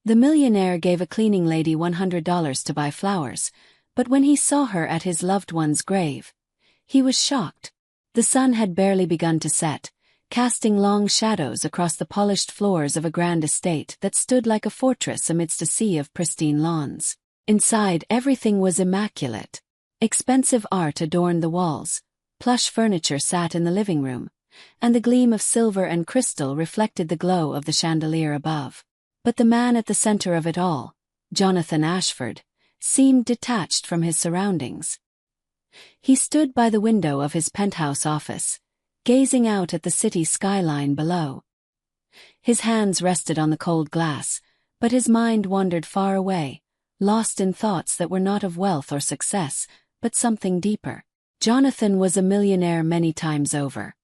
The millionaire gave a cleaning lady $100 to buy flowers, but when he saw her at his loved one's grave, he was shocked. The sun had barely begun to set, casting long shadows across the polished floors of a grand estate that stood like a fortress amidst a sea of pristine lawns. Inside, everything was immaculate. Expensive art adorned the walls, plush furniture sat in the living room, and the gleam of silver and crystal reflected the glow of the chandelier above. But the man at the center of it all, Jonathan Ashford, seemed detached from his surroundings. He stood by the window of his penthouse office, gazing out at the city skyline below. His hands rested on the cold glass, but his mind wandered far away, lost in thoughts that were not of wealth or success, but something deeper. Jonathan was a millionaire many times over.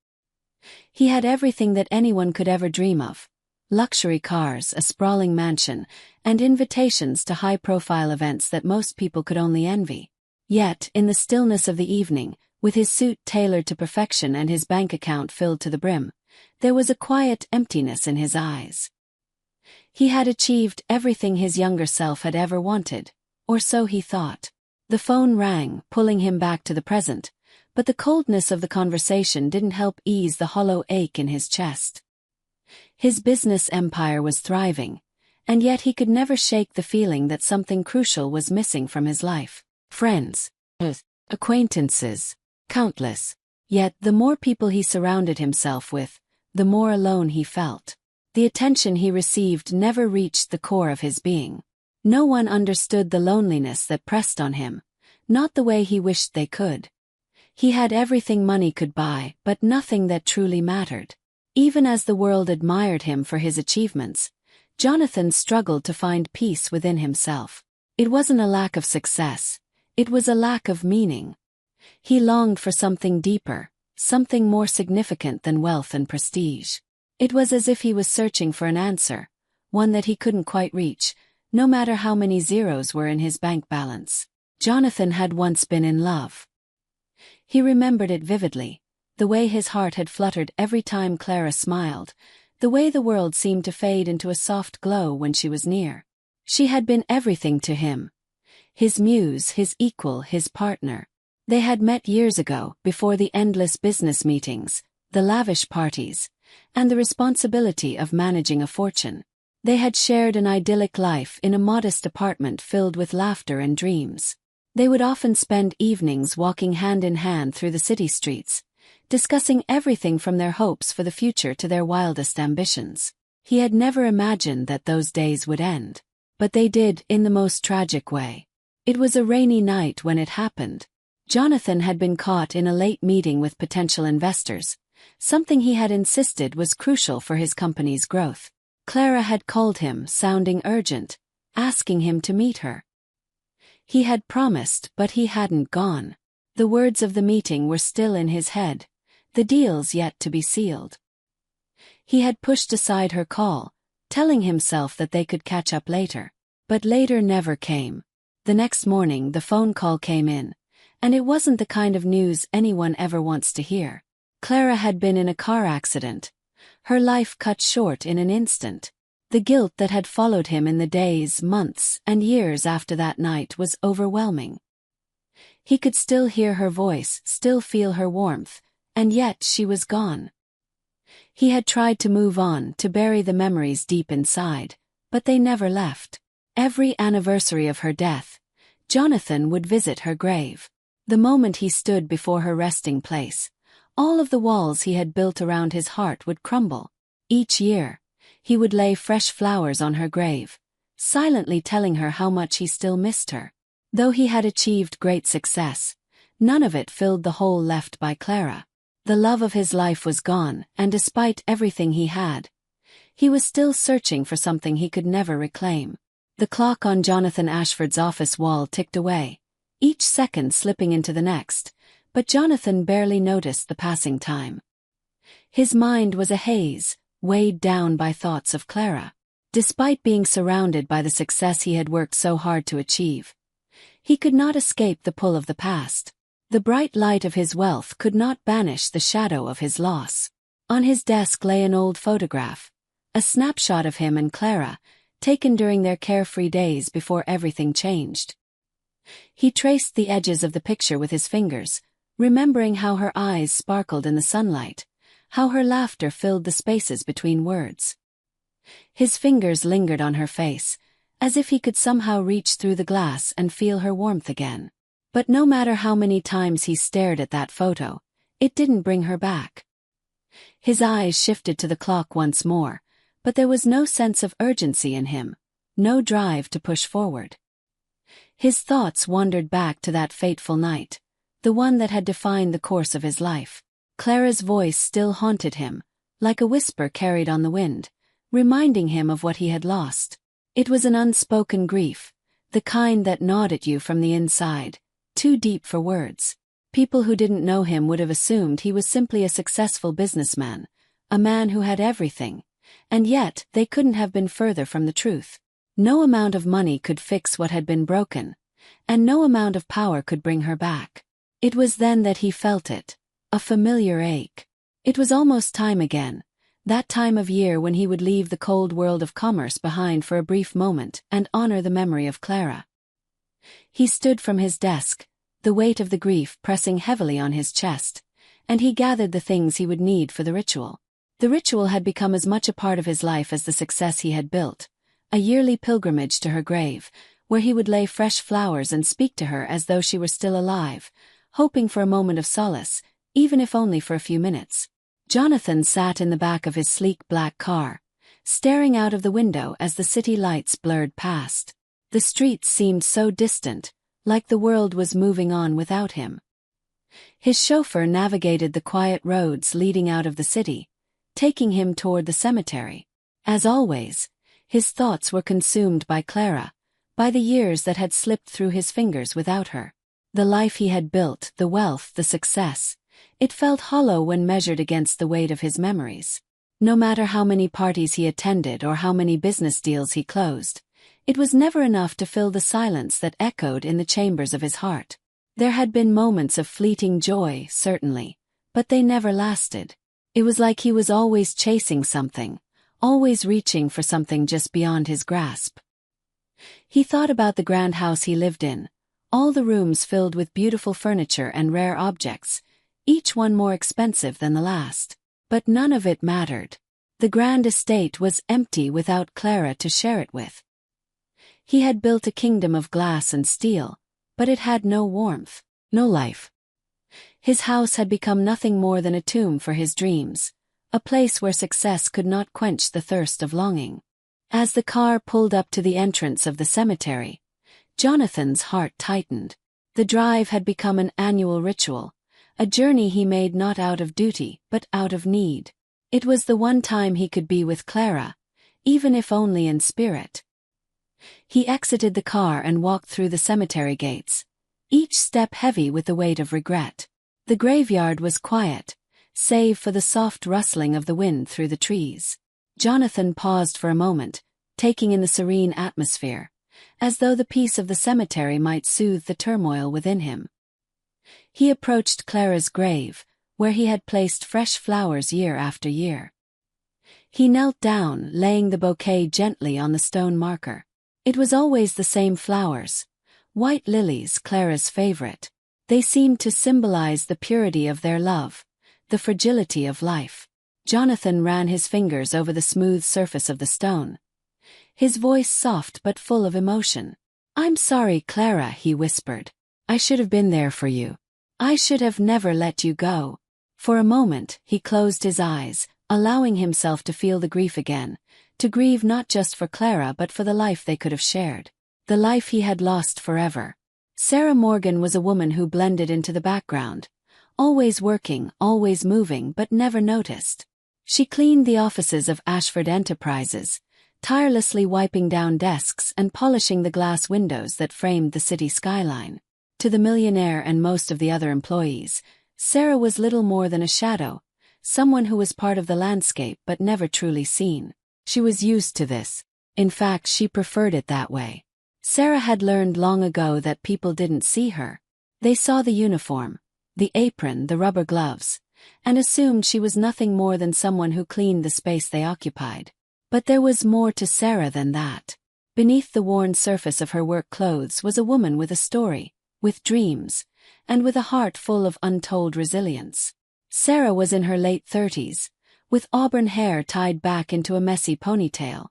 He had everything that anyone could ever dream of: luxury cars, a sprawling mansion, and invitations to high-profile events that most people could only envy. Yet, in the stillness of the evening, with his suit tailored to perfection and his bank account filled to the brim, there was a quiet emptiness in his eyes. He had achieved everything his younger self had ever wanted, or so he thought. The phone rang, pulling him back to the present, but the coldness of the conversation didn't help ease the hollow ache in his chest. His business empire was thriving, and yet he could never shake the feeling that something crucial was missing from his life. Friends, acquaintances, countless. Yet the more people he surrounded himself with, the more alone he felt. The attention he received never reached the core of his being. No one understood the loneliness that pressed on him, not the way he wished they could. He had everything money could buy, but nothing that truly mattered. Even as the world admired him for his achievements, Jonathan struggled to find peace within himself. It wasn't a lack of success, it was a lack of meaning. He longed for something deeper, something more significant than wealth and prestige. It was as if he was searching for an answer, one that he couldn't quite reach, no matter how many zeros were in his bank balance. Jonathan had once been in love. He remembered it vividly, the way his heart had fluttered every time Clara smiled, the way the world seemed to fade into a soft glow when she was near. She had been everything to him. His muse, his equal, his partner. They had met years ago, before the endless business meetings, the lavish parties, and the responsibility of managing a fortune. They had shared an idyllic life in a modest apartment filled with laughter and dreams. They would often spend evenings walking hand in hand through the city streets, discussing everything from their hopes for the future to their wildest ambitions. He had never imagined that those days would end. But they did, in the most tragic way. It was a rainy night when it happened. Jonathan had been caught in a late meeting with potential investors, something he had insisted was crucial for his company's growth. Clara had called him, sounding urgent, asking him to meet her. He had promised, but he hadn't gone. The words of the meeting were still in his head, the deals yet to be sealed. He had pushed aside her call, telling himself that they could catch up later. But later never came. The next morning the phone call came in, and it wasn't the kind of news anyone ever wants to hear. Clara had been in a car accident, her life cut short in an instant. The guilt that had followed him in the days, months, and years after that night was overwhelming. He could still hear her voice, still feel her warmth, and yet she was gone. He had tried to move on, to bury the memories deep inside, but they never left. Every anniversary of her death, Jonathan would visit her grave. The moment he stood before her resting place, all of the walls he had built around his heart would crumble. Each year, he would lay fresh flowers on her grave, silently telling her how much he still missed her. Though he had achieved great success, none of it filled the hole left by Clara. The love of his life was gone, and despite everything he had, he was still searching for something he could never reclaim. The clock on Jonathan Ashford's office wall ticked away, each second slipping into the next, but Jonathan barely noticed the passing time. His mind was a haze, weighed down by thoughts of Clara. Despite being surrounded by the success he had worked so hard to achieve, he could not escape the pull of the past. The bright light of his wealth could not banish the shadow of his loss. On his desk lay an old photograph, a snapshot of him and Clara, taken during their carefree days before everything changed. He traced the edges of the picture with his fingers, remembering how her eyes sparkled in the sunlight, how her laughter filled the spaces between words. His fingers lingered on her face, as if he could somehow reach through the glass and feel her warmth again. But no matter how many times he stared at that photo, it didn't bring her back. His eyes shifted to the clock once more, but there was no sense of urgency in him, no drive to push forward. His thoughts wandered back to that fateful night, the one that had defined the course of his life. Clara's voice still haunted him, like a whisper carried on the wind, reminding him of what he had lost. It was an unspoken grief, the kind that gnawed at you from the inside, too deep for words. People who didn't know him would have assumed he was simply a successful businessman, a man who had everything, and yet they couldn't have been further from the truth. No amount of money could fix what had been broken, and no amount of power could bring her back. It was then that he felt it, a familiar ache. It was almost time again, that time of year when he would leave the cold world of commerce behind for a brief moment and honor the memory of Clara. He stood from his desk, the weight of the grief pressing heavily on his chest, and he gathered the things he would need for the ritual. The ritual had become as much a part of his life as the success he had built, a yearly pilgrimage to her grave, where he would lay fresh flowers and speak to her as though she were still alive, hoping for a moment of solace, even if only for a few minutes. Jonathan sat in the back of his sleek black car, staring out of the window as the city lights blurred past. The streets seemed so distant, like the world was moving on without him. His chauffeur navigated the quiet roads leading out of the city, taking him toward the cemetery. As always, his thoughts were consumed by Clara, by the years that had slipped through his fingers without her. The life he had built, the wealth, the success, it felt hollow when measured against the weight of his memories. No matter how many parties he attended or how many business deals he closed, it was never enough to fill the silence that echoed in the chambers of his heart. There had been moments of fleeting joy, certainly, but they never lasted. It was like he was always chasing something, always reaching for something just beyond his grasp. He thought about the grand house he lived in, all the rooms filled with beautiful furniture and rare objects, each one more expensive than the last. But none of it mattered. The grand estate was empty without Clara to share it with. He had built a kingdom of glass and steel, but it had no warmth, no life. His house had become nothing more than a tomb for his dreams, a place where success could not quench the thirst of longing. As the car pulled up to the entrance of the cemetery, Jonathan's heart tightened. The drive had become an annual ritual, a journey he made not out of duty but out of need. It was the one time he could be with Clara, even if only in spirit. He exited the car and walked through the cemetery gates, each step heavy with the weight of regret. The graveyard was quiet, save for the soft rustling of the wind through the trees. Jonathan paused for a moment, taking in the serene atmosphere, as though the peace of the cemetery might soothe the turmoil within him. He approached Clara's grave, where he had placed fresh flowers year after year. He knelt down, laying the bouquet gently on the stone marker. It was always the same flowers, white lilies, Clara's favorite. They seemed to symbolize the purity of their love, the fragility of life. Jonathan ran his fingers over the smooth surface of the stone, his voice soft but full of emotion. "I'm sorry, Clara," he whispered. "I should have been there for you. I should have never let you go." For a moment, he closed his eyes, allowing himself to feel the grief again, to grieve not just for Clara but for the life they could have shared, the life he had lost forever. Sarah Morgan was a woman who blended into the background, always working, always moving but never noticed. She cleaned the offices of Ashford Enterprises, tirelessly wiping down desks and polishing the glass windows that framed the city skyline. To the millionaire and most of the other employees, Sarah was little more than a shadow, someone who was part of the landscape but never truly seen. She was used to this. In fact, she preferred it that way. Sarah had learned long ago that people didn't see her. They saw the uniform, the apron, the rubber gloves, and assumed she was nothing more than someone who cleaned the space they occupied. But there was more to Sarah than that. Beneath the worn surface of her work clothes was a woman with a story, with dreams, and with a heart full of untold resilience. Sarah was in her late 30s, with auburn hair tied back into a messy ponytail.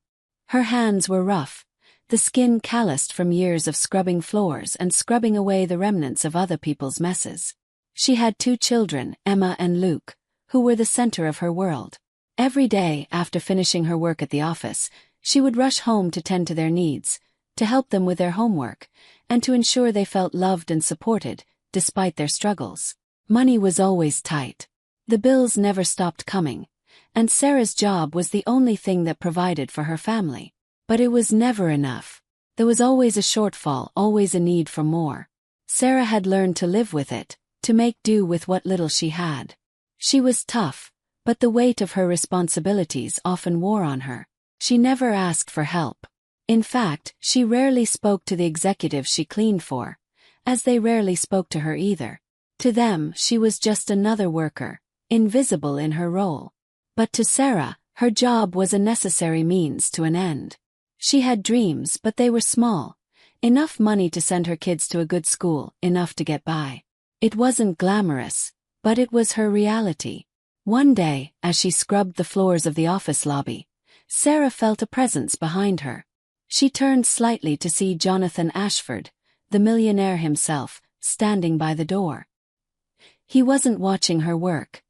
Her hands were rough, the skin calloused from years of scrubbing floors and scrubbing away the remnants of other people's messes. She had 2 children, Emma and Luke, who were the center of her world. Every day, after finishing her work at the office, she would rush home to tend to their needs, to help them with their homework, and to ensure they felt loved and supported, despite their struggles. Money was always tight. The bills never stopped coming, and Sarah's job was the only thing that provided for her family. But it was never enough. There was always a shortfall, always a need for more. Sarah had learned to live with it, to make do with what little she had. She was tough, but the weight of her responsibilities often wore on her. She never asked for help. In fact, she rarely spoke to the executives she cleaned for, as they rarely spoke to her either. To them, she was just another worker, invisible in her role. But to Sarah, her job was a necessary means to an end. She had dreams, but they were small. Enough money to send her kids to a good school, enough to get by. It wasn't glamorous, but it was her reality. One day, as she scrubbed the floors of the office lobby, Sarah felt a presence behind her. She turned slightly to see Jonathan Ashford, the millionaire himself, standing by the door. He wasn't watching her work.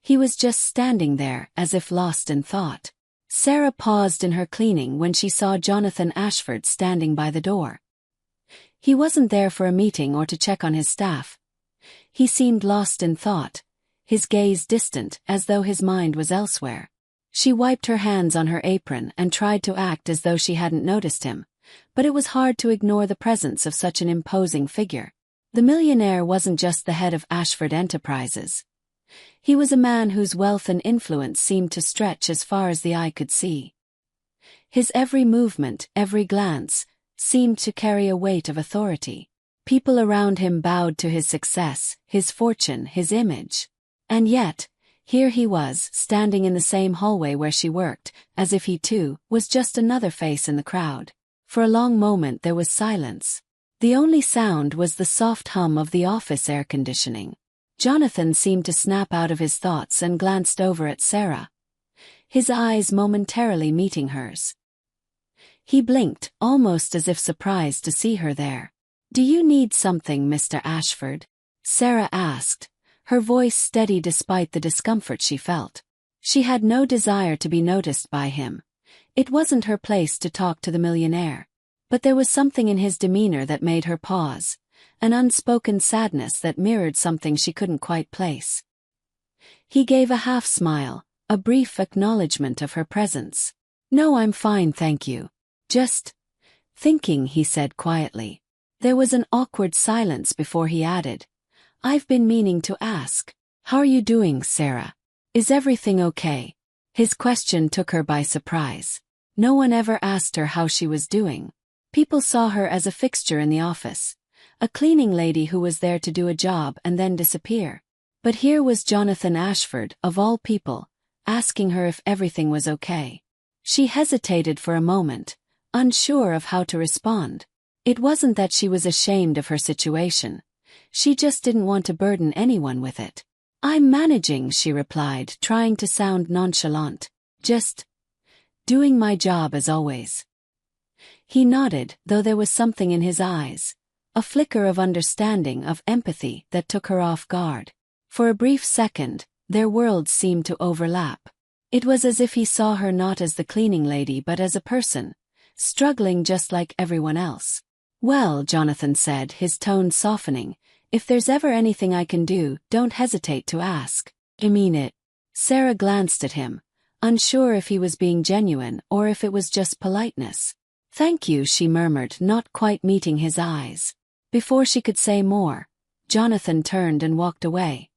He was just standing there, as if lost in thought. Sarah paused in her cleaning when she saw Jonathan Ashford standing by the door. He wasn't there for a meeting or to check on his staff. He seemed lost in thought, his gaze distant, as though his mind was elsewhere. She wiped her hands on her apron and tried to act as though she hadn't noticed him, but it was hard to ignore the presence of such an imposing figure. The millionaire wasn't just the head of Ashford Enterprises. He was a man whose wealth and influence seemed to stretch as far as the eye could see. His every movement, every glance, seemed to carry a weight of authority. People around him bowed to his success, his fortune, his image. And yet, here he was, standing in the same hallway where she worked, as if he too was just another face in the crowd. For a long moment there was silence. The only sound was the soft hum of the office air conditioning. Jonathan seemed to snap out of his thoughts and glanced over at Sarah, his eyes momentarily meeting hers. He blinked, almost as if surprised to see her there. "Do you need something, Mr. Ashford?" Sarah asked, her voice steady despite the discomfort she felt. She had no desire to be noticed by him. It wasn't her place to talk to the millionaire. But there was something in his demeanor that made her pause, an unspoken sadness that mirrored something she couldn't quite place. He gave a half-smile, a brief acknowledgement of her presence. "No, I'm fine, thank you. Just thinking," he said quietly. There was an awkward silence before he added, "I've been meaning to ask. How are you doing, Sarah? Is everything okay?" His question took her by surprise. No one ever asked her how she was doing. People saw her as a fixture in the office, a cleaning lady who was there to do a job and then disappear. But here was Jonathan Ashford, of all people, asking her if everything was okay. She hesitated for a moment, unsure of how to respond. It wasn't that she was ashamed of her situation. She just didn't want to burden anyone with it. "I'm managing," she replied, trying to sound nonchalant. "Just doing my job as always." He nodded, though there was something in his eyes, a flicker of understanding, of empathy, that took her off guard. For a brief second, their worlds seemed to overlap. It was as if he saw her not as the cleaning lady but as a person, struggling just like everyone else. "Well," Jonathan said, his tone softening, "if there's ever anything I can do, don't hesitate to ask." "I mean it." Sarah glanced at him, unsure if he was being genuine or if it was just politeness. "Thank you," she murmured, not quite meeting his eyes. Before she could say more, Jonathan turned and walked away,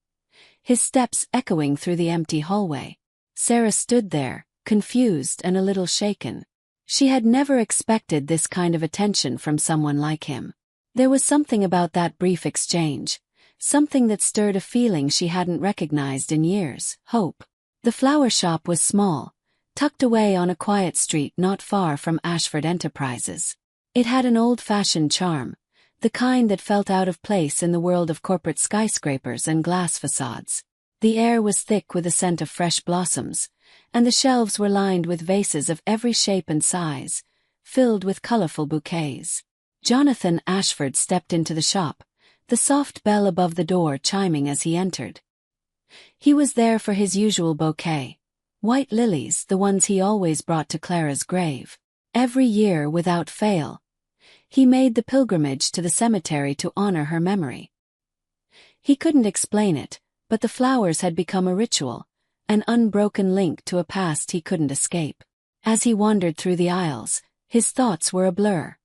his steps echoing through the empty hallway. Sarah stood there, confused and a little shaken. She had never expected this kind of attention from someone like him. There was something about that brief exchange, something that stirred a feeling she hadn't recognized in years: hope. The flower shop was small, tucked away on a quiet street not far from Ashford Enterprises. It had an old-fashioned charm, the kind that felt out of place in the world of corporate skyscrapers and glass facades. The air was thick with the scent of fresh blossoms, and the shelves were lined with vases of every shape and size, filled with colorful bouquets. Jonathan Ashford stepped into the shop, the soft bell above the door chiming as he entered. He was there for his usual bouquet, white lilies, the ones he always brought to Clara's grave. Every year, without fail, he made the pilgrimage to the cemetery to honor her memory. He couldn't explain it, but the flowers had become a ritual, an unbroken link to a past he couldn't escape. As he wandered through the aisles, his thoughts were a blur,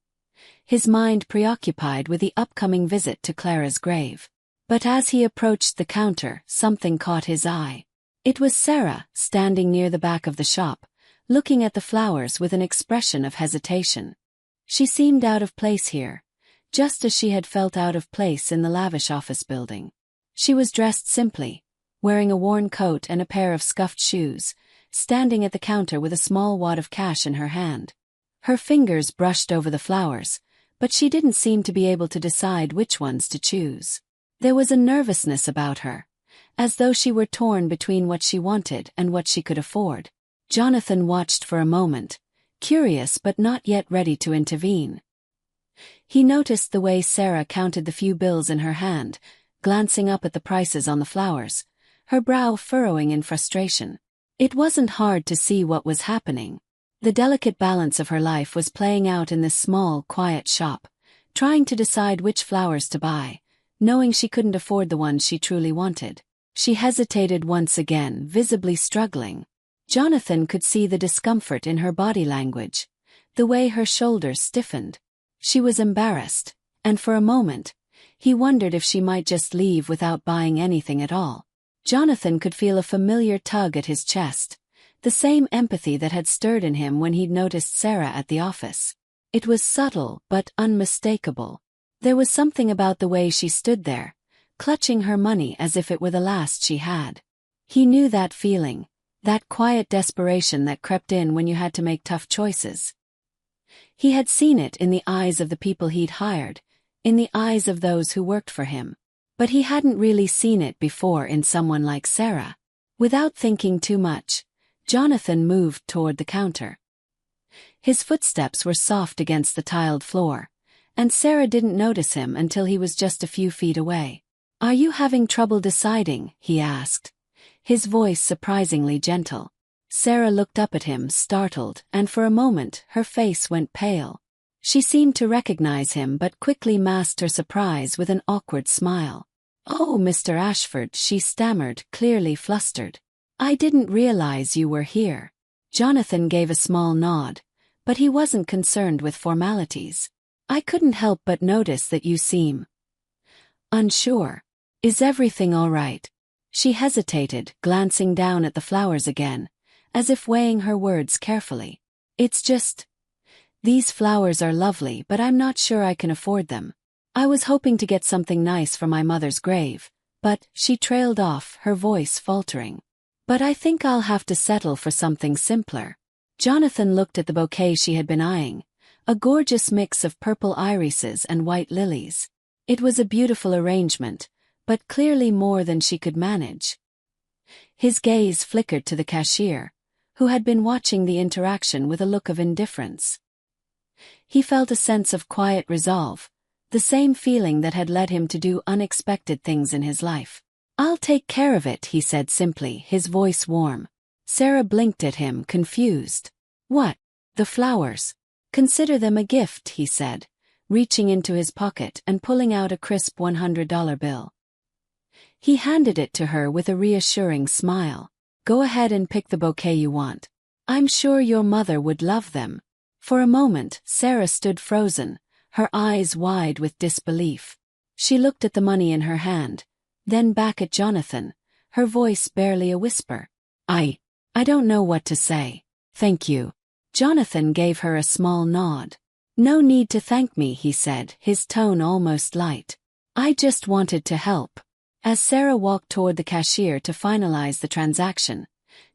his mind preoccupied with the upcoming visit to Clara's grave. But as he approached the counter, something caught his eye. It was Sarah, standing near the back of the shop, looking at the flowers with an expression of hesitation. She seemed out of place here, just as she had felt out of place in the lavish office building. She was dressed simply, wearing a worn coat and a pair of scuffed shoes, standing at the counter with a small wad of cash in her hand. Her fingers brushed over the flowers, but she didn't seem to be able to decide which ones to choose. There was a nervousness about her, as though she were torn between what she wanted and what she could afford. Jonathan watched for a moment, curious but not yet ready to intervene. He noticed the way Sarah counted the few bills in her hand, glancing up at the prices on the flowers, her brow furrowing in frustration. It wasn't hard to see what was happening. The delicate balance of her life was playing out in this small, quiet shop, trying to decide which flowers to buy, knowing she couldn't afford the ones she truly wanted. She hesitated once again, visibly struggling. Jonathan could see the discomfort in her body language, the way her shoulders stiffened. She was embarrassed, and for a moment, he wondered if she might just leave without buying anything at all. Jonathan could feel a familiar tug at his chest, the same empathy that had stirred in him when he'd noticed Sarah at the office. It was subtle but unmistakable. There was something about the way she stood there, clutching her money as if it were the last she had. He knew that feeling, that quiet desperation that crept in when you had to make tough choices. He had seen it in the eyes of the people he'd hired, in the eyes of those who worked for him. But he hadn't really seen it before in someone like Sarah. Without thinking too much, Jonathan moved toward the counter. His footsteps were soft against the tiled floor, and Sarah didn't notice him until he was just a few feet away. "Are you having trouble deciding?" he asked, his voice surprisingly gentle. Sarah looked up at him, startled, and for a moment her face went pale. She seemed to recognize him but quickly masked her surprise with an awkward smile. "Oh, Mr. Ashford," she stammered, clearly flustered. "I didn't realize you were here." Jonathan gave a small nod, but he wasn't concerned with formalities. "I couldn't help but notice that you seem unsure. Is everything all right?" She hesitated, glancing down at the flowers again, as if weighing her words carefully. "It's just, these flowers are lovely, but I'm not sure I can afford them. I was hoping to get something nice for my mother's grave, but," she trailed off, her voice faltering. "But I think I'll have to settle for something simpler." Jonathan looked at the bouquet she had been eyeing, a gorgeous mix of purple irises and white lilies. It was a beautiful arrangement, but clearly more than she could manage. His gaze flickered to the cashier, who had been watching the interaction with a look of indifference. He felt a sense of quiet resolve, the same feeling that had led him to do unexpected things in his life. "I'll take care of it," he said simply, his voice warm. Sarah blinked at him, confused. "What? The flowers? Consider them a gift," he said, reaching into his pocket and pulling out a crisp $100 bill. He handed it to her with a reassuring smile. "Go ahead and pick the bouquet you want. I'm sure your mother would love them." For a moment, Sarah stood frozen, her eyes wide with disbelief. She looked at the money in her hand, then back at Jonathan, her voice barely a whisper. I don't know what to say. Thank you." Jonathan gave her a small nod. "No need to thank me," he said, his tone almost light. "I just wanted to help." As Sarah walked toward the cashier to finalize the transaction,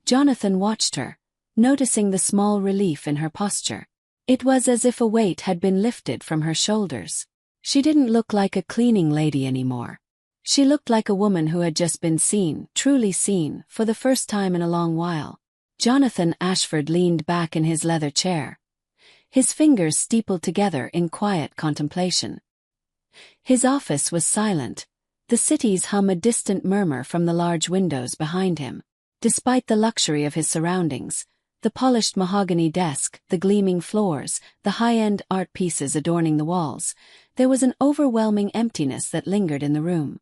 Jonathan watched her, noticing the small relief in her posture. It was as if a weight had been lifted from her shoulders. She didn't look like a cleaning lady anymore. She looked like a woman who had just been seen, truly seen, for the first time in a long while. Jonathan Ashford leaned back in his leather chair, his fingers steepled together in quiet contemplation. His office was silent, the city's hum a distant murmur from the large windows behind him. Despite the luxury of his surroundings, the polished mahogany desk, the gleaming floors, the high-end art pieces adorning the walls, there was an overwhelming emptiness that lingered in the room.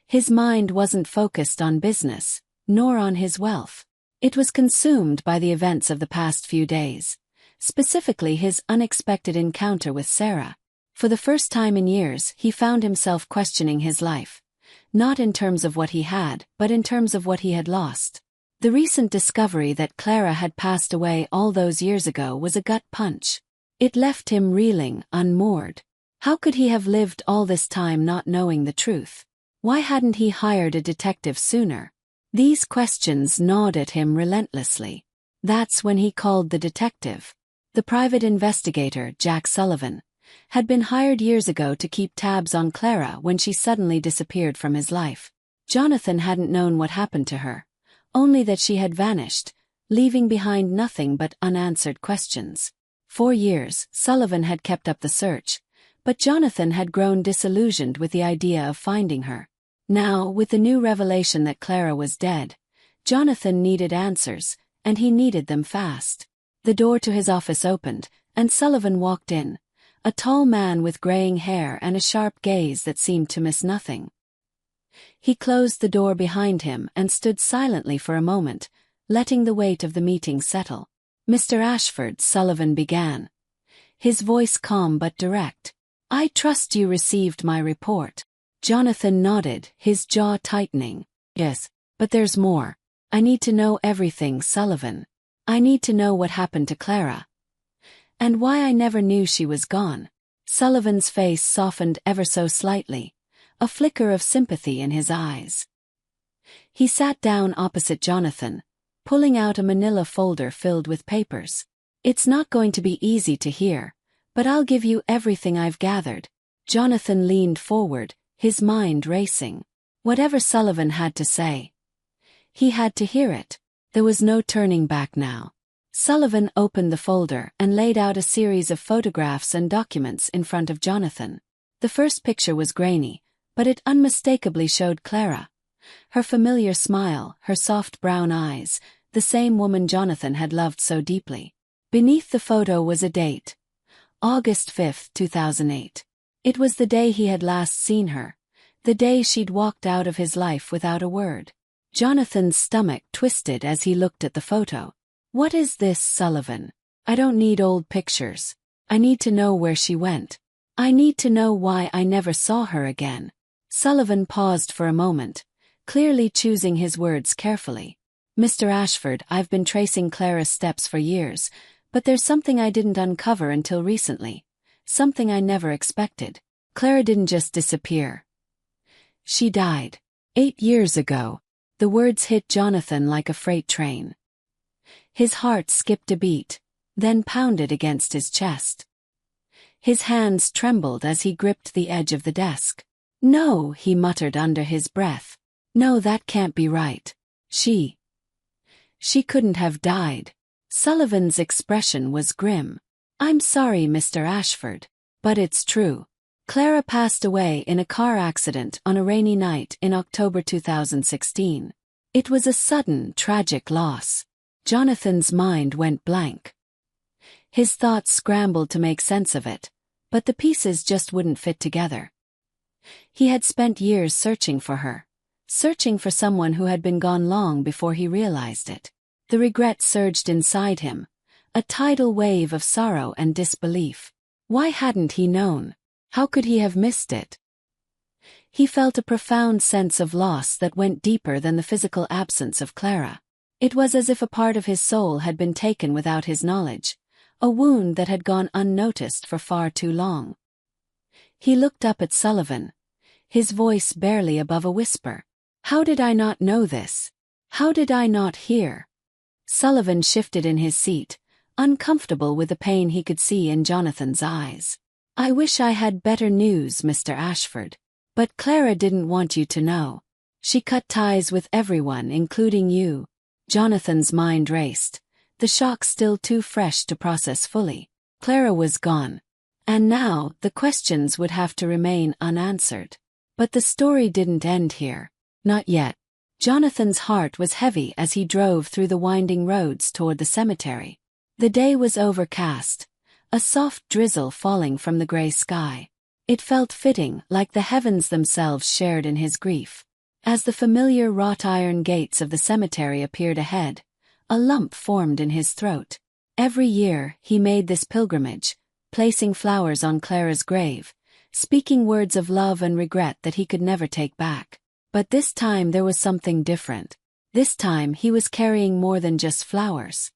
His mind wasn't focused on business, nor on his wealth. It was consumed by the events of the past few days, specifically his unexpected encounter with Sarah. For the first time in years, he found himself questioning his life, not in terms of what he had, but in terms of what he had lost. The recent discovery that Clara had passed away all those years ago was a gut punch. It left him reeling, unmoored. How could he have lived all this time not knowing the truth? Why hadn't he hired a detective sooner? These questions gnawed at him relentlessly. That's when he called the detective. The private investigator, Jack Sullivan, had been hired years ago to keep tabs on Clara when she suddenly disappeared from his life. Jonathan hadn't known what happened to her, only that she had vanished, leaving behind nothing but unanswered questions. For years, Sullivan had kept up the search, but Jonathan had grown disillusioned with the idea of finding her. Now, with the new revelation that Clara was dead, Jonathan needed answers, and he needed them fast. The door to his office opened, and Sullivan walked in, a tall man with graying hair and a sharp gaze that seemed to miss nothing. He closed the door behind him and stood silently for a moment, letting the weight of the meeting settle. "Mr. Ashford," Sullivan began, his voice calm but direct, "I trust you received my report." Jonathan nodded, his jaw tightening. "Yes, but there's more. I need to know everything, Sullivan. I need to know what happened to Clara. And why I never knew she was gone." Sullivan's face softened ever so slightly, a flicker of sympathy in his eyes. He sat down opposite Jonathan, pulling out a manila folder filled with papers. "It's not going to be easy to hear, but I'll give you everything I've gathered." Jonathan leaned forward, his mind racing. Whatever Sullivan had to say, he had to hear it. There was no turning back now. Sullivan opened the folder and laid out a series of photographs and documents in front of Jonathan. The first picture was grainy, but it unmistakably showed Clara. Her familiar smile, her soft brown eyes, the same woman Jonathan had loved so deeply. Beneath the photo was a date. August 5, 2008. It was the day he had last seen her, the day she'd walked out of his life without a word. Jonathan's stomach twisted as he looked at the photo. "What is this, Sullivan? I don't need old pictures. I need to know where she went. I need to know why I never saw her again." Sullivan paused for a moment, clearly choosing his words carefully. "Mr. Ashford, I've been tracing Clara's steps for years, but there's something I didn't uncover until recently. Something I never expected. Clara didn't just disappear. She died. 8 years ago." The words hit Jonathan like a freight train. His heart skipped a beat, then pounded against his chest. His hands trembled as he gripped the edge of the desk. "No," he muttered under his breath. "No, that can't be right. She couldn't have died." Sullivan's expression was grim. "I'm sorry, Mr. Ashford, but it's true. Clara passed away in a car accident on a rainy night in October 2016. It was a sudden, tragic loss." Jonathan's mind went blank. His thoughts scrambled to make sense of it, but the pieces just wouldn't fit together. He had spent years searching for her, searching for someone who had been gone long before he realized it. The regret surged inside him, a tidal wave of sorrow and disbelief. Why hadn't he known? How could he have missed it? He felt a profound sense of loss that went deeper than the physical absence of Clara. It was as if a part of his soul had been taken without his knowledge, a wound that had gone unnoticed for far too long. He looked up at Sullivan, his voice barely above a whisper. "How did I not know this? How did I not hear?" Sullivan shifted in his seat, uncomfortable with the pain he could see in Jonathan's eyes. "I wish I had better news, Mr. Ashford. But Clara didn't want you to know. She cut ties with everyone, including you." Jonathan's mind raced, the shock still too fresh to process fully. Clara was gone. And now, the questions would have to remain unanswered. But the story didn't end here. Not yet. Jonathan's heart was heavy as he drove through the winding roads toward the cemetery. The day was overcast, a soft drizzle falling from the gray sky. It felt fitting, like the heavens themselves shared in his grief. As the familiar wrought iron gates of the cemetery appeared ahead, a lump formed in his throat. Every year, he made this pilgrimage, placing flowers on Clara's grave, speaking words of love and regret that he could never take back. But this time there was something different. This time he was carrying more than just flowers.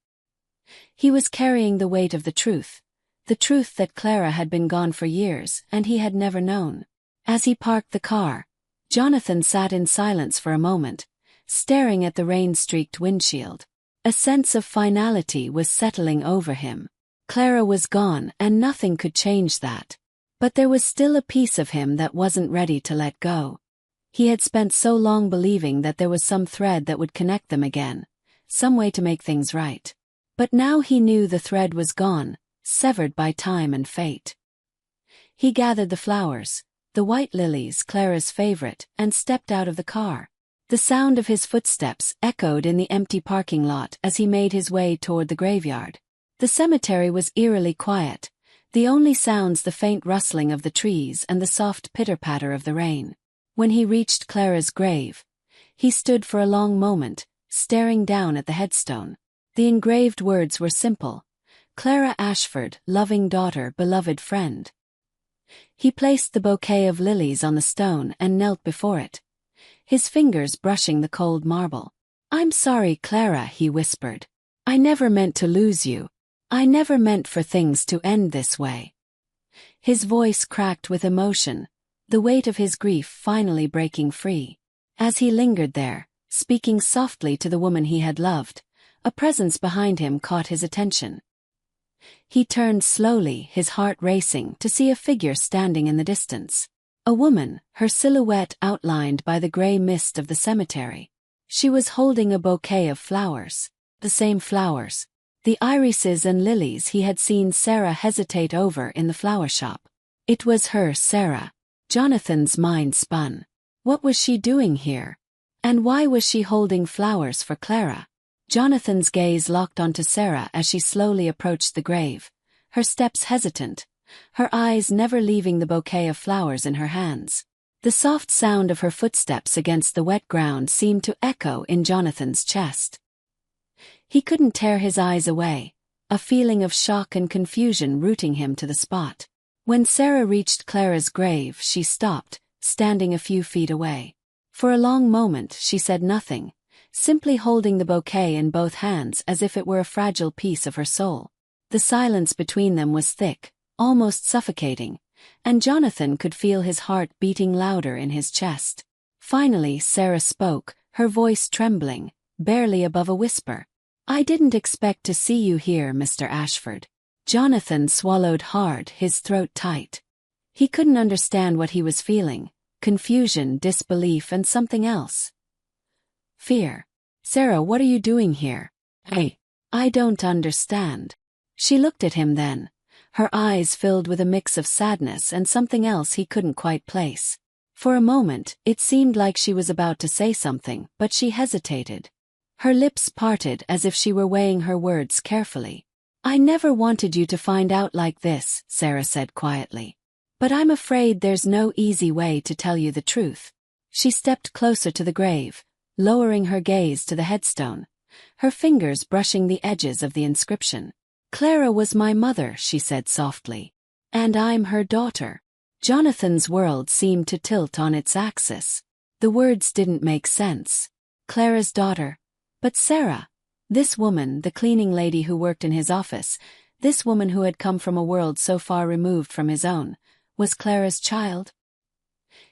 He was carrying the weight of the truth that Clara had been gone for years and he had never known. As he parked the car, Jonathan sat in silence for a moment, staring at the rain-streaked windshield. A sense of finality was settling over him. Clara was gone and nothing could change that. But there was still a piece of him that wasn't ready to let go. He had spent so long believing that there was some thread that would connect them again, some way to make things right. But now he knew the thread was gone, severed by time and fate. He gathered the flowers, the white lilies, Clara's favorite, and stepped out of the car. The sound of his footsteps echoed in the empty parking lot as he made his way toward the graveyard. The cemetery was eerily quiet, the only sounds the faint rustling of the trees and the soft pitter-patter of the rain. When he reached Clara's grave, he stood for a long moment, staring down at the headstone. The engraved words were simple: Clara Ashford, loving daughter, beloved friend. He placed the bouquet of lilies on the stone and knelt before it, his fingers brushing the cold marble. "I'm sorry, Clara," he whispered. "I never meant to lose you. I never meant for things to end this way." His voice cracked with emotion, the weight of his grief finally breaking free. As he lingered there, speaking softly to the woman he had loved, a presence behind him caught his attention. He turned slowly, his heart racing, to see a figure standing in the distance. A woman, her silhouette outlined by the gray mist of the cemetery. She was holding a bouquet of flowers, the same flowers, the irises and lilies he had seen Sarah hesitate over in the flower shop. It was her, Sarah. Jonathan's mind spun. What was she doing here? And why was she holding flowers for Clara? Jonathan's gaze locked onto Sarah as she slowly approached the grave, her steps hesitant, her eyes never leaving the bouquet of flowers in her hands. The soft sound of her footsteps against the wet ground seemed to echo in Jonathan's chest. He couldn't tear his eyes away, a feeling of shock and confusion rooting him to the spot. When Sarah reached Clara's grave, she stopped, standing a few feet away. For a long moment she said nothing, simply holding the bouquet in both hands as if it were a fragile piece of her soul. The silence between them was thick, almost suffocating, and Jonathan could feel his heart beating louder in his chest. Finally Sarah spoke, her voice trembling, barely above a whisper. "I didn't expect to see you here, Mr. Ashford." Jonathan swallowed hard, his throat tight. He couldn't understand what he was feeling: confusion, disbelief, and something else. Fear. "Sarah, what are you doing here?" I don't understand." She looked at him then, her eyes filled with a mix of sadness and something else he couldn't quite place. For a moment, it seemed like she was about to say something, but she hesitated. Her lips parted as if she were weighing her words carefully. "I never wanted you to find out like this," Sarah said quietly. "But I'm afraid there's no easy way to tell you the truth." She stepped closer to the grave, lowering her gaze to the headstone, her fingers brushing the edges of the inscription. "Clara was my mother," she said softly. "And I'm her daughter." Jonathan's world seemed to tilt on its axis. The words didn't make sense. Clara's daughter. But Sarah. This woman, the cleaning lady who worked in his office, this woman who had come from a world so far removed from his own, was Clara's child?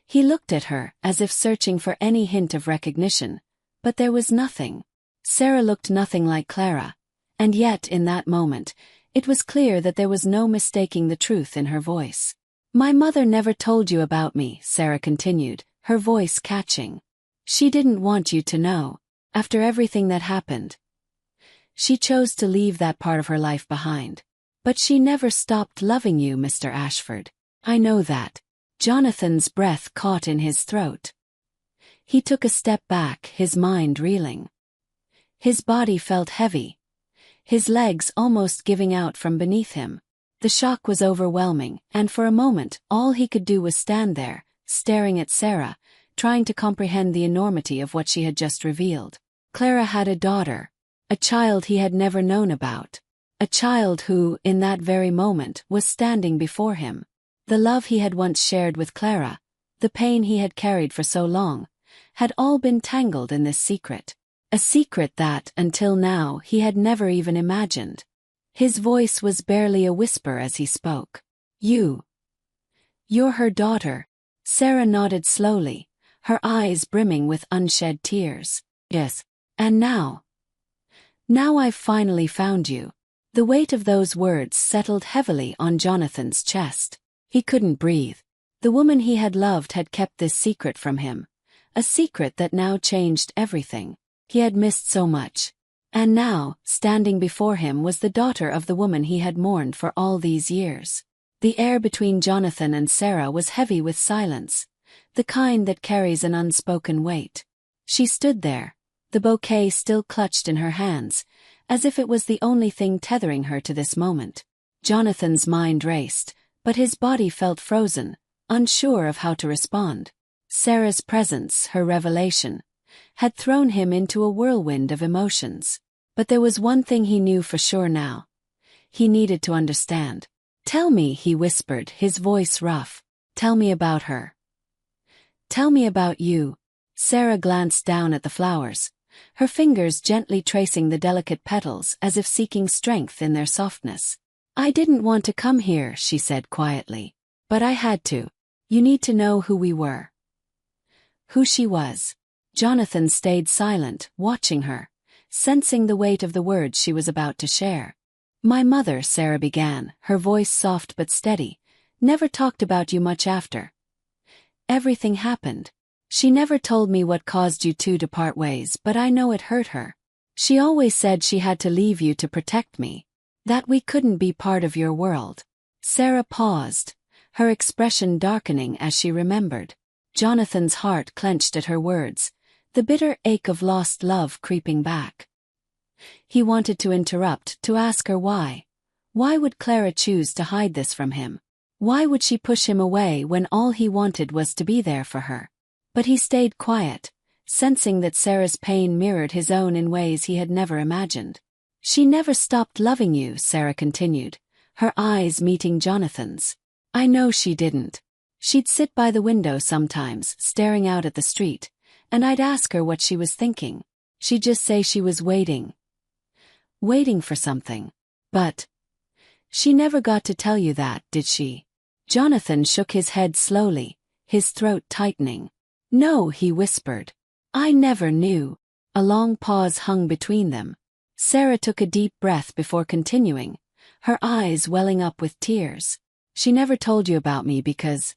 He looked at her, as if searching for any hint of recognition, but there was nothing. Sarah looked nothing like Clara, and yet in that moment, it was clear that there was no mistaking the truth in her voice. "My mother never told you about me," Sarah continued, her voice catching. "She didn't want you to know. After everything that happened, she chose to leave that part of her life behind. But she never stopped loving you, Mr. Ashford. I know that." Jonathan's breath caught in his throat. He took a step back, his mind reeling. His body felt heavy, his legs almost giving out from beneath him. The shock was overwhelming, and for a moment all he could do was stand there, staring at Sarah, trying to comprehend the enormity of what she had just revealed. Clara had a daughter, a child he had never known about, a child who, in that very moment, was standing before him. The love he had once shared with Clara, the pain he had carried for so long, had all been tangled in this secret. A secret that, until now, he had never even imagined. His voice was barely a whisper as he spoke. You're her daughter." Sarah nodded slowly, her eyes brimming with unshed tears. "Yes. And now I've finally found you." The weight of those words settled heavily on Jonathan's chest. He couldn't breathe. The woman he had loved had kept this secret from him, a secret that now changed everything. He had missed so much. And now, standing before him was the daughter of the woman he had mourned for all these years. The air between Jonathan and Sarah was heavy with silence, the kind that carries an unspoken weight. She stood there, the bouquet still clutched in her hands, as if it was the only thing tethering her to this moment. Jonathan's mind raced, but his body felt frozen, unsure of how to respond. Sarah's presence, her revelation, had thrown him into a whirlwind of emotions. But there was one thing he knew for sure now. He needed to understand. "Tell me," he whispered, his voice rough. "Tell me about her. Tell me about you." Sarah glanced down at the flowers, her fingers gently tracing the delicate petals as if seeking strength in their softness. "I didn't want to come here," she said quietly. "But I had to. You need to know who we were." Who she was. Jonathan stayed silent, watching her, sensing the weight of the words she was about to share. "My mother," Sarah began, her voice soft but steady, "never talked about you much after everything happened. She never told me what caused you two to part ways, but I know it hurt her. She always said she had to leave you to protect me, that we couldn't be part of your world." Sarah paused, her expression darkening as she remembered. Jonathan's heart clenched at her words, the bitter ache of lost love creeping back. He wanted to interrupt, to ask her why. Why would Clara choose to hide this from him? Why would she push him away when all he wanted was to be there for her? But he stayed quiet, sensing that Sarah's pain mirrored his own in ways he had never imagined. "She never stopped loving you," Sarah continued, her eyes meeting Jonathan's. "I know she didn't. She'd sit by the window sometimes, staring out at the street, and I'd ask her what she was thinking. She'd just say she was waiting for something. But she never got to tell you that, did she?" Jonathan shook his head slowly, his throat tightening. "No," he whispered. "I never knew." A long pause hung between them. Sarah took a deep breath before continuing, her eyes welling up with tears. "She never told you about me because,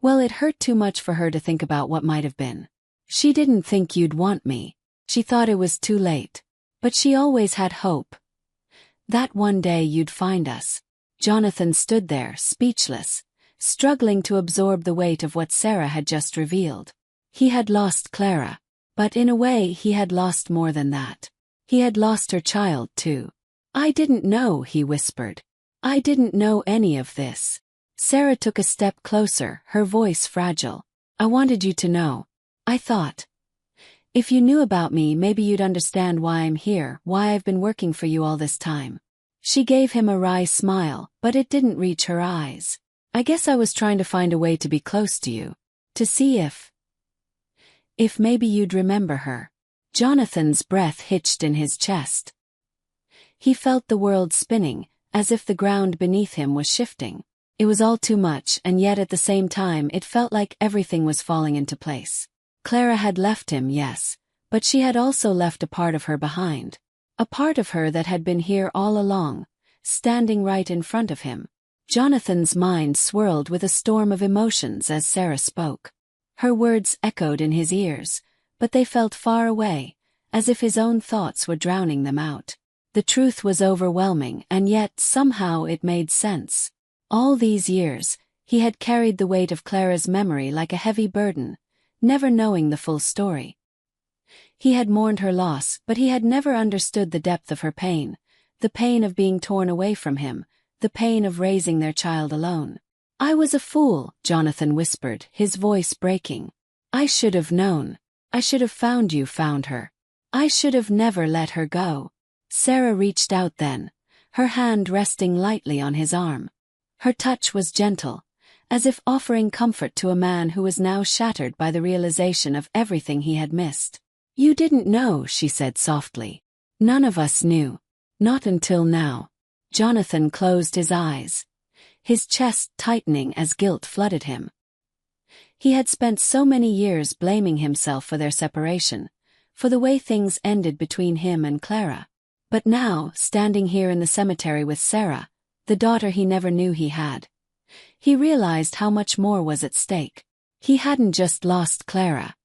well, it hurt too much for her to think about what might have been. She didn't think you'd want me. She thought it was too late. But she always had hope that one day you'd find us." Jonathan stood there, speechless, struggling to absorb the weight of what Sarah had just revealed. He had lost Clara, but in a way he had lost more than that. He had lost her child too. "I didn't know," he whispered. "I didn't know any of this." Sarah took a step closer, her voice fragile. "I wanted you to know. I thought, if you knew about me, maybe you'd understand why I'm here, why I've been working for you all this time." She gave him a wry smile, but it didn't reach her eyes. "I guess I was trying to find a way to be close to you. To see if maybe you'd remember her." Jonathan's breath hitched in his chest. He felt the world spinning, as if the ground beneath him was shifting. It was all too much, and yet at the same time it felt like everything was falling into place. Clara had left him, yes, But she had also left a part of her behind. A part of her that had been here all along, standing right in front of him. Jonathan's mind swirled with a storm of emotions as Sarah spoke. Her words echoed in his ears, but they felt far away, as if his own thoughts were drowning them out. The truth was overwhelming, and yet somehow it made sense. All these years, he had carried the weight of Clara's memory like a heavy burden, never knowing the full story. He had mourned her loss, but he had never understood the depth of her pain, the pain of being torn away from him, the pain of raising their child alone. "I was a fool," Jonathan whispered, his voice breaking. "I should have known. I should have found her. I should have never let her go." Sarah reached out then, her hand resting lightly on his arm. Her touch was gentle, as if offering comfort to a man who was now shattered by the realization of everything he had missed. "You didn't know," she said softly. "None of us knew. Not until now." Jonathan closed his eyes, his chest tightening as guilt flooded him. He had spent so many years blaming himself for their separation, for the way things ended between him and Clara. But now, standing here in the cemetery with Sarah, the daughter he never knew he had, he realized how much more was at stake. He hadn't just lost Clara.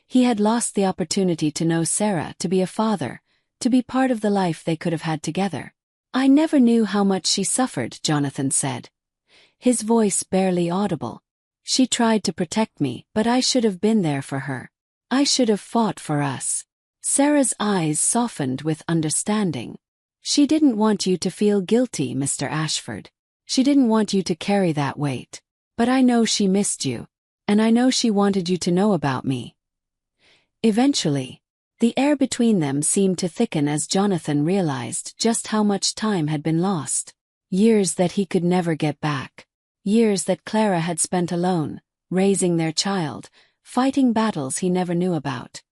He had lost the opportunity to know Sarah, to be a father, to be part of the life they could have had together. "I never knew how much she suffered," Jonathan said, his voice barely audible. "She tried to protect me, but I should have been there for her. I should have fought for us." Sarah's eyes softened with understanding. "She didn't want you to feel guilty, Mr. Ashford. She didn't want you to carry that weight. But I know she missed you. And I know she wanted you to know about me." Eventually, the air between them seemed to thicken as Jonathan realized just how much time had been lost. Years that he could never get back. Years that Clara had spent alone, raising their child, fighting battles he never knew about.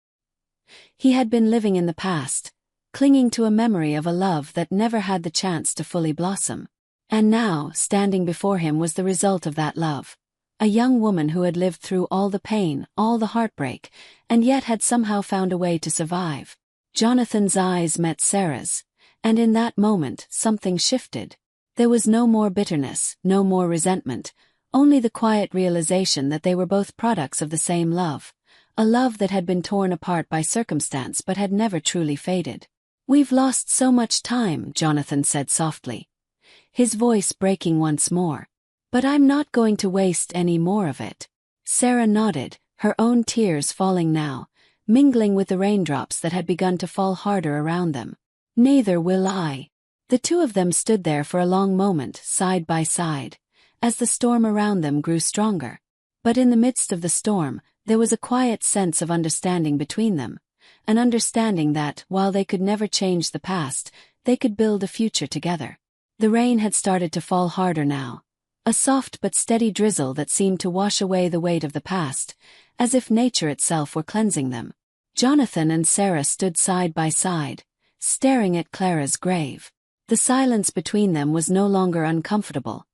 He had been living in the past, clinging to a memory of a love that never had the chance to fully blossom. And now, standing before him was the result of that love. A young woman who had lived through all the pain, all the heartbreak, and yet had somehow found a way to survive. Jonathan's eyes met Sarah's, and in that moment something shifted. There was no more bitterness, no more resentment, only the quiet realization that they were both products of the same love, a love that had been torn apart by circumstance but had never truly faded. "We've lost so much time," Jonathan said softly, his voice breaking once more. "But I'm not going to waste any more of it." Sarah nodded, her own tears falling now, mingling with the raindrops that had begun to fall harder around them. "Neither will I." The two of them stood there for a long moment, side by side, as the storm around them grew stronger. But in the midst of the storm, there was a quiet sense of understanding between them, an understanding that, while they could never change the past, they could build a future together. The rain had started to fall harder now. A soft but steady drizzle that seemed to wash away the weight of the past, as if nature itself were cleansing them. Jonathan and Sarah stood side by side, staring at Clara's grave. The silence between them was no longer uncomfortable.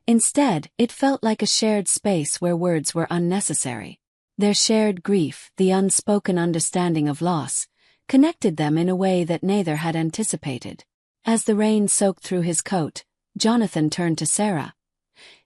Instead, it felt like a shared space where words were unnecessary. Their shared grief, the unspoken understanding of loss, connected them in a way that neither had anticipated. As the rain soaked through his coat, Jonathan turned to Sarah.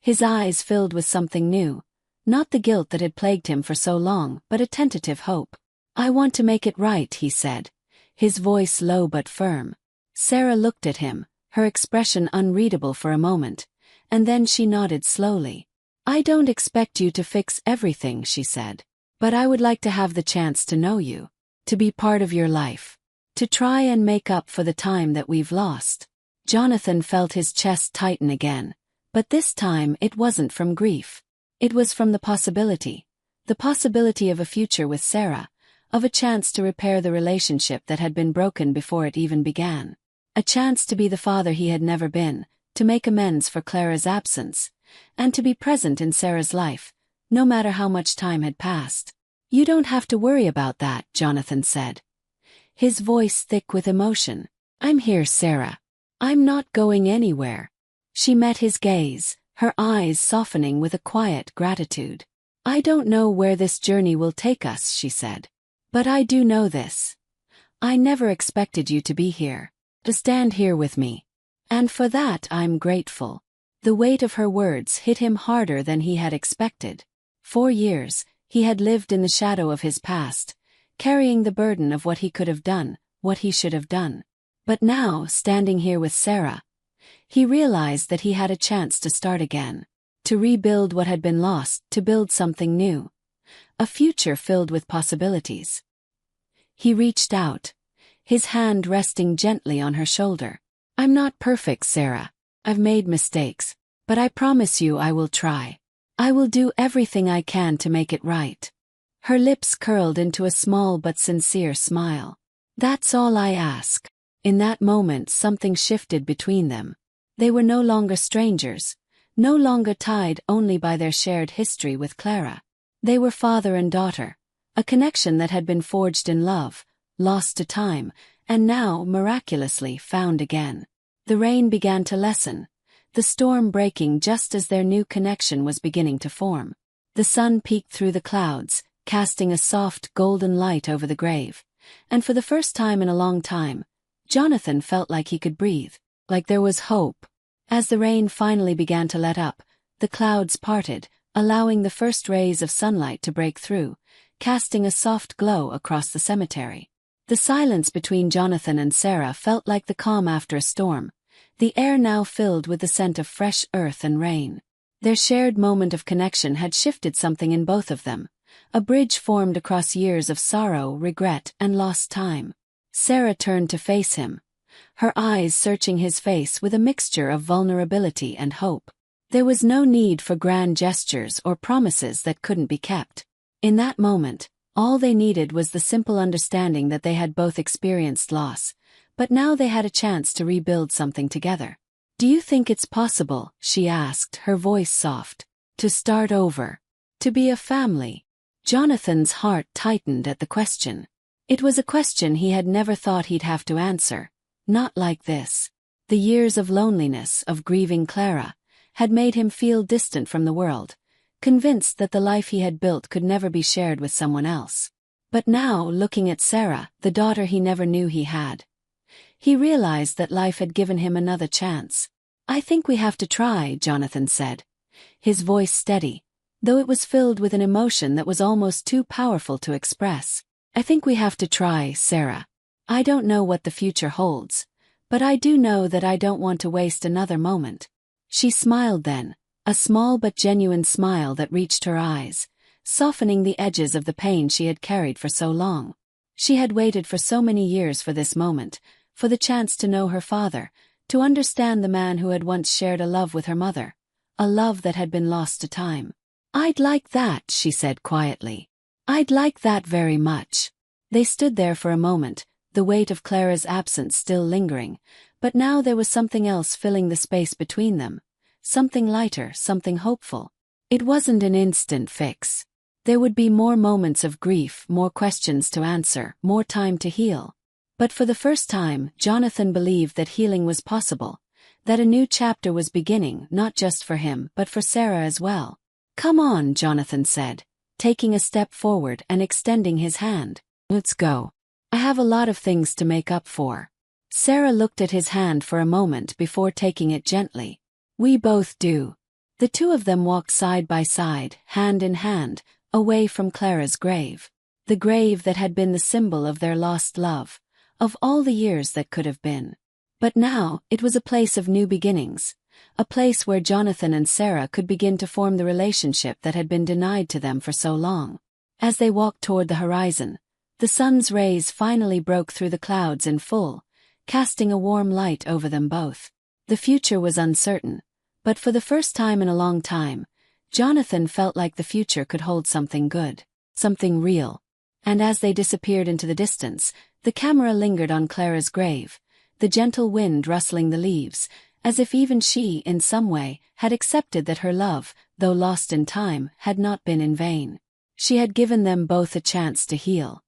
His eyes filled with something new, not the guilt that had plagued him for so long, but a tentative hope. "I want to make it right," he said, his voice low but firm. Sarah looked at him, her expression unreadable for a moment, and then she nodded slowly. "I don't expect you to fix everything," she said. "But I would like to have the chance to know you, to be part of your life, to try and make up for the time that we've lost." Jonathan felt his chest tighten again. But this time it wasn't from grief. It was from the possibility of a future with Sarah, of a chance to repair the relationship that had been broken before it even began. A chance to be the father he had never been, to make amends for Clara's absence, and to be present in Sarah's life, no matter how much time had passed. "You don't have to worry about that," Jonathan said, his voice thick with emotion. "I'm here, Sarah. I'm not going anywhere." She met his gaze, her eyes softening with a quiet gratitude. "I don't know where this journey will take us," she said. But I do know this. I never expected you to be here, to stand here with me. And for that I'm grateful." The weight of her words hit him harder than he had expected. 4 years, he had lived in the shadow of his past, carrying the burden of what he could have done, what he should have done. But now, standing here with Sarah, he realized that he had a chance to start again, to rebuild what had been lost, to build something new, a future filled with possibilities. He reached out, his hand resting gently on her shoulder. "I'm not perfect, Sarah. I've made mistakes, but I promise you I will try. I will do everything I can to make it right." Her lips curled into a small but sincere smile. "That's all I ask." In that moment something shifted between them. They were no longer strangers, no longer tied only by their shared history with Clara. They were father and daughter, a connection that had been forged in love, lost to time, and now miraculously found again. The rain began to lessen, the storm breaking just as their new connection was beginning to form. The sun peeked through the clouds, casting a soft golden light over the grave, and for the first time in a long time, Jonathan felt like he could breathe, like there was hope. As the rain finally began to let up, the clouds parted, allowing the first rays of sunlight to break through, casting a soft glow across the cemetery. The silence between Jonathan and Sarah felt like the calm after a storm, the air now filled with the scent of fresh earth and rain. Their shared moment of connection had shifted something in both of them, a bridge formed across years of sorrow, regret, and lost time. Sarah turned to face him, her eyes searching his face with a mixture of vulnerability and hope. There was no need for grand gestures or promises that couldn't be kept. In that moment, all they needed was the simple understanding that they had both experienced loss, but now they had a chance to rebuild something together. "Do you think it's possible," she asked, her voice soft, "to start over? To be a family?" Jonathan's heart tightened at the question. It was a question he had never thought he'd have to answer, not like this. The years of loneliness, of grieving Clara, had made him feel distant from the world, convinced that the life he had built could never be shared with someone else. But now, looking at Sarah, the daughter he never knew he had, he realized that life had given him another chance. "I think we have to try," Jonathan said, his voice steady, though it was filled with an emotion that was almost too powerful to express. "I think we have to try, Sarah. I don't know what the future holds, but I do know that I don't want to waste another moment." She smiled then, a small but genuine smile that reached her eyes, softening the edges of the pain she had carried for so long. She had waited for so many years for this moment, for the chance to know her father, to understand the man who had once shared a love with her mother, a love that had been lost to time. "I'd like that," she said quietly. "I'd like that very much." They stood there for a moment, the weight of Clara's absence still lingering, but now there was something else filling the space between them, something lighter, something hopeful. It wasn't an instant fix. There would be more moments of grief, more questions to answer, more time to heal. But for the first time, Jonathan believed that healing was possible, that a new chapter was beginning, not just for him, but for Sarah as well. "Come on," Jonathan said, taking a step forward and extending his hand. "Let's go. I have a lot of things to make up for." Sarah looked at his hand for a moment before taking it gently. "We both do." The two of them walked side by side, hand in hand, away from Clara's grave. The grave that had been the symbol of their lost love, of all the years that could have been. But now, it was a place of new beginnings, a place where Jonathan and Sarah could begin to form the relationship that had been denied to them for so long. As they walked toward the horizon, the sun's rays finally broke through the clouds in full, casting a warm light over them both. The future was uncertain, but for the first time in a long time, Jonathan felt like the future could hold something good, something real. And as they disappeared into the distance, the camera lingered on Clara's grave, the gentle wind rustling the leaves, as if even she, in some way, had accepted that her love, though lost in time, had not been in vain. She had given them both a chance to heal.